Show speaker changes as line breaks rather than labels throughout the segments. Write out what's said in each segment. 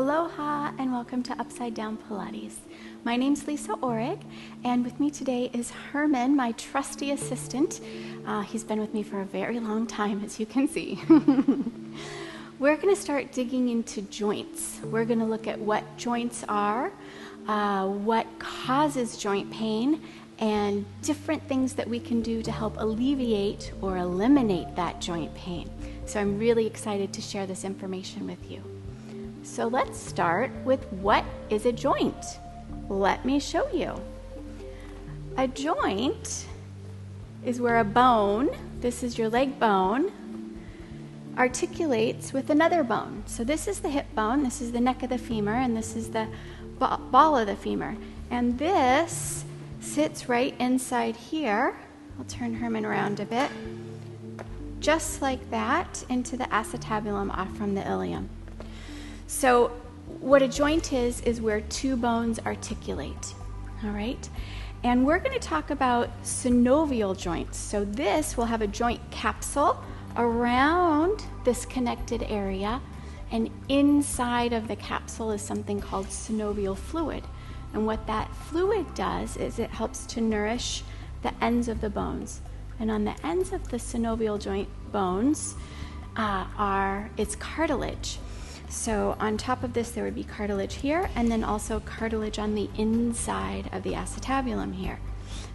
Aloha and welcome to Upside-Down Pilates. My name's Lisa Orrig, and with me today is Herman, my trusty assistant. He's been with me for a very long time, as you can see. We're going to start digging into joints. We're going to look at what joints are, what causes joint pain, and different things that we can do to help alleviate or eliminate that joint pain. So I'm really excited to share this information with you. So let's start with what is a joint? Let me show you. A joint is where a bone, this is your leg bone, articulates with another bone. So this is the hip bone, this is the neck of the femur, and this is the ball of the femur. And this sits right inside here. I'll turn Herman around a bit. Just like that, into the acetabulum off from the ilium. So what a joint is where two bones articulate, all right? And we're going to talk about synovial joints. So this will have a joint capsule around this connected area, and inside of the capsule is something called synovial fluid. And what that fluid does is it helps to nourish the ends of the bones. And on the ends of the synovial joint bones it's cartilage. So on top of this, there would be cartilage here, and then also cartilage on the inside of the acetabulum here.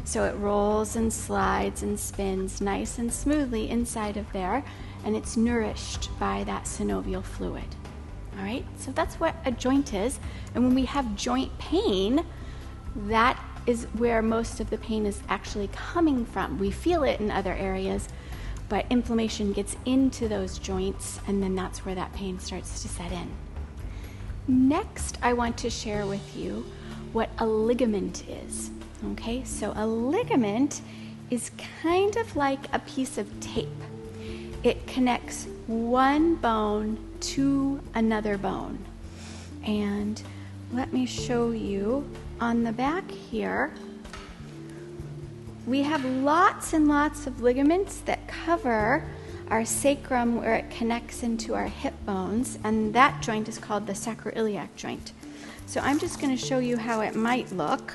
So it rolls and slides and spins nice and smoothly inside of there, and it's nourished by that synovial fluid. All right, so that's what a joint is. And when we have joint pain, that is where most of the pain is actually coming from. We feel it in other areas, but inflammation gets into those joints, and then that's where that pain starts to set in. Next, I want to share with you what a ligament is. Okay, so a ligament is kind of like a piece of tape. It connects one bone to another bone. And let me show you on the back here. We have lots and lots of ligaments that cover our sacrum where it connects into our hip bones, and that joint is called the sacroiliac joint. So I'm just going to show you how it might look.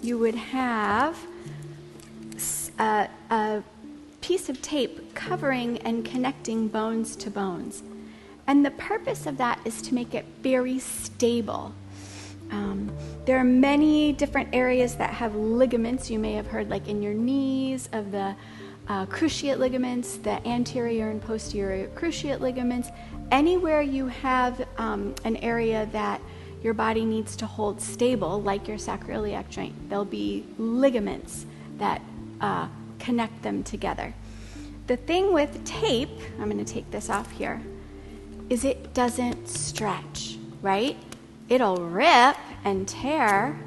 You would have a piece of tape covering and connecting bones to bones. And the purpose of that is to make it very stable. There are many different areas that have ligaments. You may have heard, like in your knees, of the cruciate ligaments, the anterior and posterior cruciate ligaments. Anywhere you have an area that your body needs to hold stable, like your sacroiliac joint, there'll be ligaments that connect them together. The thing with tape, I'm going to take this off here, is it doesn't stretch, right? It'll rip and tear,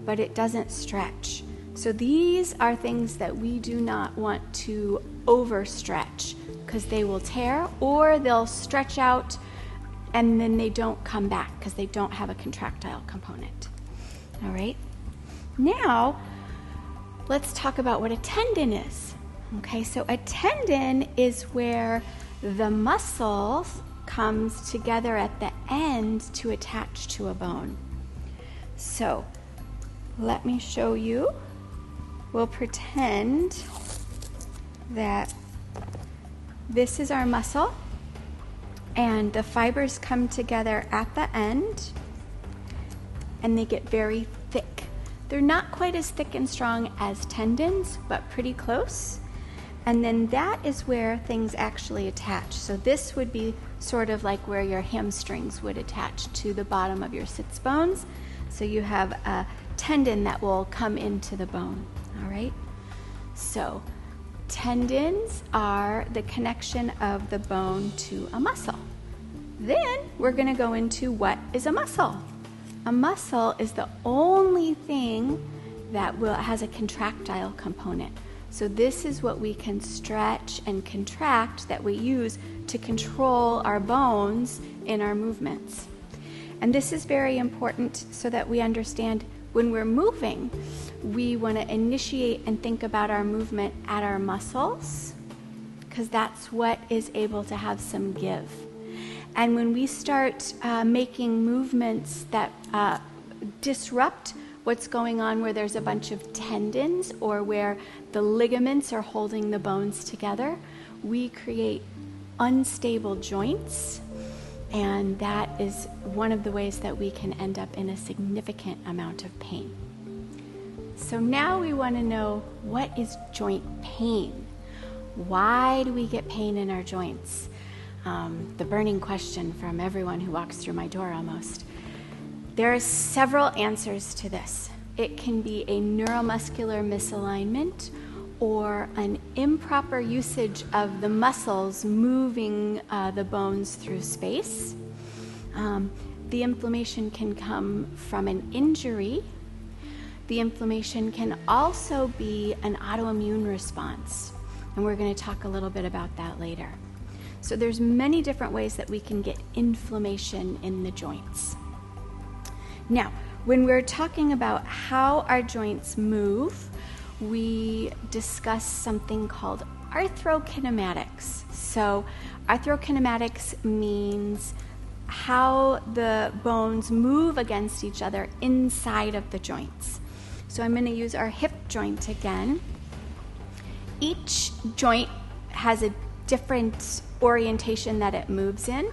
but it doesn't stretch. So these are things that we do not want to overstretch, because they will tear, or they'll stretch out and then they don't come back because they don't have a contractile component. All right? Now, let's talk about what a tendon is. Okay, so a tendon is where the muscle comes together at the end to attach to a bone. So let me show you. We'll pretend that this is our muscle, and the fibers come together at the end, and they get very thick. They're not quite as thick and strong as tendons, but pretty close. And then that is where things actually attach. So this would be sort of like where your hamstrings would attach to the bottom of your sits bones. So you have a tendon that will come into the bone, all right? So tendons are the connection of the bone to a muscle. Then we're going to go into what is a muscle. A muscle is the only thing that has a contractile component. So this is what we can stretch and contract that we use to control our bones in our movements. And this is very important so that we understand when we're moving, we want to initiate and think about our movement at our muscles, because that's what is able to have some give. And when we start making movements that disrupt what's going on, where there's a bunch of tendons or where the ligaments are holding the bones together, we create unstable joints, and that is one of the ways that we can end up in a significant amount of pain. So now we want to know, what is joint pain? Why do we get pain in our joints? The burning question from everyone who walks through my door almost. There are several answers to this. It can be a neuromuscular misalignment or an improper usage of the muscles moving the bones through space. The inflammation can come from an injury. The inflammation can also be an autoimmune response, and we're going to talk a little bit about that later. So there's many different ways that we can get inflammation in the joints. Now, when we're talking about how our joints move, we discuss something called arthrokinematics. So arthrokinematics means how the bones move against each other inside of the joints. So I'm going to use our hip joint again. Each joint has a different orientation that it moves in,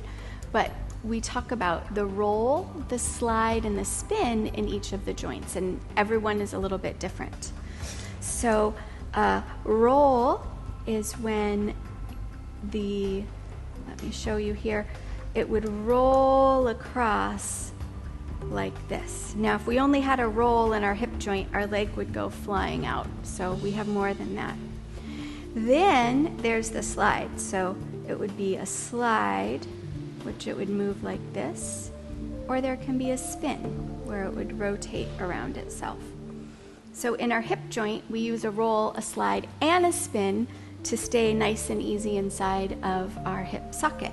but we talk about the roll, the slide, and the spin in each of the joints, and everyone is a little bit different. So roll is when let me show you here, it would roll across like this. Now, if we only had a roll in our hip joint, our leg would go flying out. So we have more than that. Then there's the slide. So it would be a slide, which it would move like this, or there can be a spin where it would rotate around itself. So in our hip joint, we use a roll, a slide, and a spin to stay nice and easy inside of our hip socket.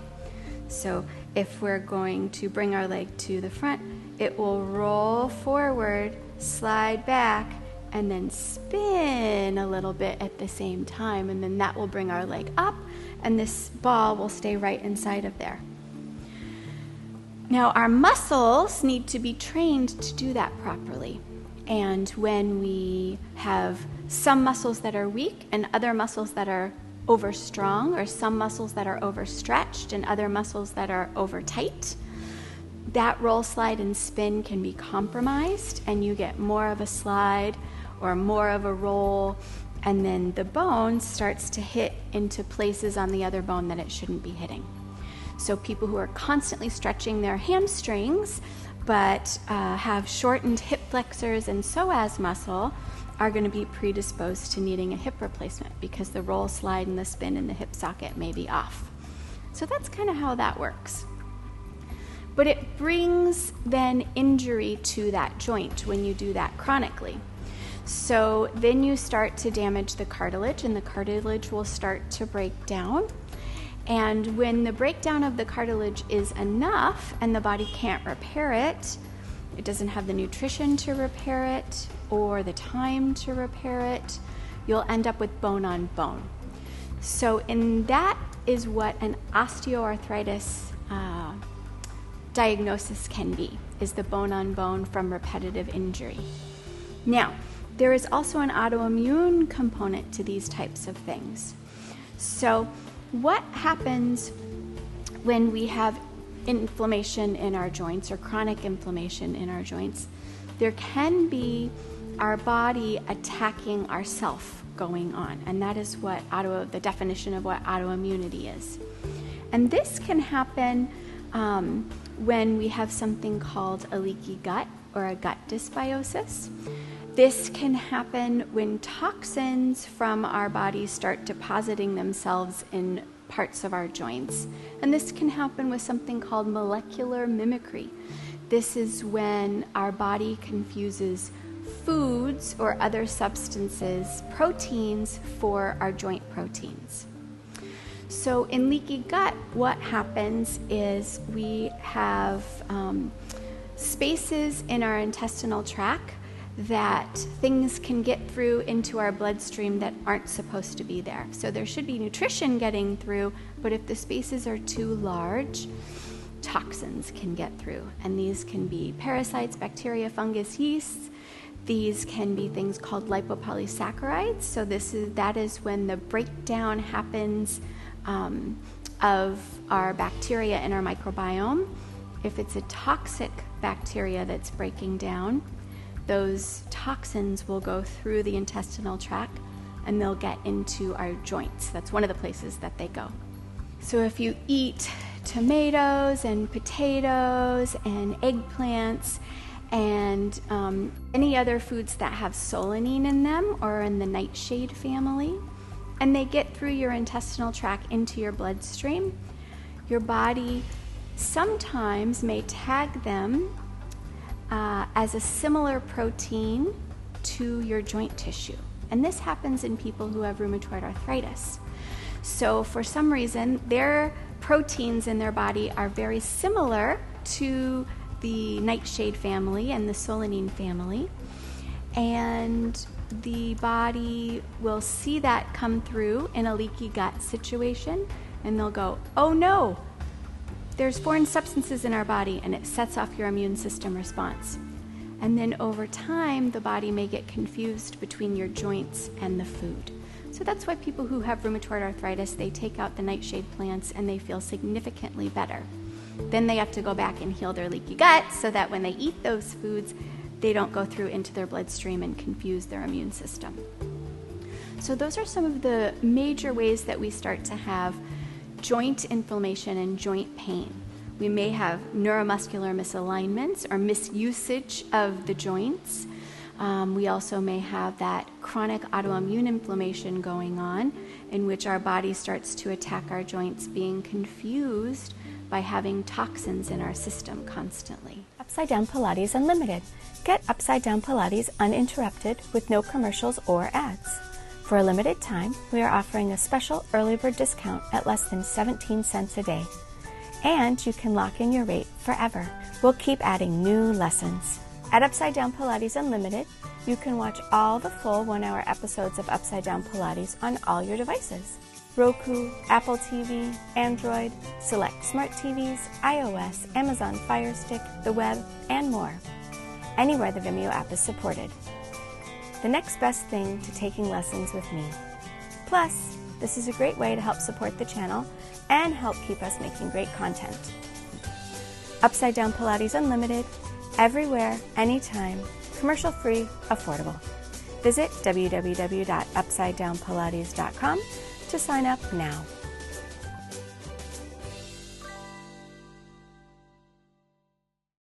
So if we're going to bring our leg to the front, it will roll forward, slide back, and then spin a little bit at the same time, and then that will bring our leg up, and this ball will stay right inside of there. Now, our muscles need to be trained to do that properly. And when we have some muscles that are weak and other muscles that are overstrong, or some muscles that are overstretched and other muscles that are overtight, that roll, slide, and spin can be compromised, and you get more of a slide or more of a roll, and then the bone starts to hit into places on the other bone that it shouldn't be hitting. So people who are constantly stretching their hamstrings but have shortened hip flexors and psoas muscle are going to be predisposed to needing a hip replacement because the roll, slide, and the spin in the hip socket may be off. So that's kind of how that works. But it brings then injury to that joint when you do that chronically. So then you start to damage the cartilage, and the cartilage will start to break down. And when the breakdown of the cartilage is enough and the body can't repair it, it doesn't have the nutrition to repair it or the time to repair it, you'll end up with bone on bone. So that is what an osteoarthritis diagnosis can be, is the bone on bone from repetitive injury. Now, there is also an autoimmune component to these types of things. So what happens when we have inflammation in our joints or chronic inflammation in our joints? There can be our body attacking ourself going on, and that is what the definition of what autoimmunity is. And this can happen when we have something called a leaky gut or a gut dysbiosis. This can happen when toxins from our bodies start depositing themselves in parts of our joints. And this can happen with something called molecular mimicry. This is when our body confuses foods or other substances, proteins, for our joint proteins. So in leaky gut, what happens is we have spaces in our intestinal tract that things can get through into our bloodstream that aren't supposed to be there. So there should be nutrition getting through, but if the spaces are too large, toxins can get through. And these can be parasites, bacteria, fungus, yeasts. These can be things called lipopolysaccharides. So that is when the breakdown happens of our bacteria in our microbiome. If it's a toxic bacteria that's breaking down, those toxins will go through the intestinal tract and they'll get into our joints. That's one of the places that they go. So if you eat tomatoes and potatoes and eggplants and any other foods that have solanine in them or in the nightshade family, and they get through your intestinal tract into your bloodstream, your body sometimes may tag them as a similar protein to your joint tissue. And this happens in people who have rheumatoid arthritis. So for some reason, their proteins in their body are very similar to the nightshade family and the solanine family. And the body will see that come through in a leaky gut situation, and they'll go, oh no, there's foreign substances in our body, and it sets off your immune system response. And then over time, the body may get confused between your joints and the food. So that's why people who have rheumatoid arthritis, they take out the nightshade plants and they feel significantly better. Then they have to go back and heal their leaky gut so that when they eat those foods, they don't go through into their bloodstream and confuse their immune system. So those are some of the major ways that we start to have joint inflammation and joint pain. We may have neuromuscular misalignments or misusage of the joints. We also may have that chronic autoimmune inflammation going on in which our body starts to attack our joints, being confused by having toxins in our system constantly.
Upside-Down Pilates Unlimited. Get Upside-Down Pilates uninterrupted with no commercials or ads. For a limited time, we are offering a special early bird discount at less than 17 cents a day. And you can lock in your rate forever. We'll keep adding new lessons. At Upside-Down Pilates Unlimited, you can watch all the full 1-hour episodes of Upside-Down Pilates on all your devices. Roku, Apple TV, Android, select smart TVs, iOS, Amazon Fire Stick, the web, and more. Anywhere the Vimeo app is supported. The next best thing to taking lessons with me. Plus, this is a great way to help support the channel and help keep us making great content. Upside-Down Pilates Unlimited, everywhere, anytime, commercial-free, affordable. Visit www.upsidedownpilates.com to sign up now.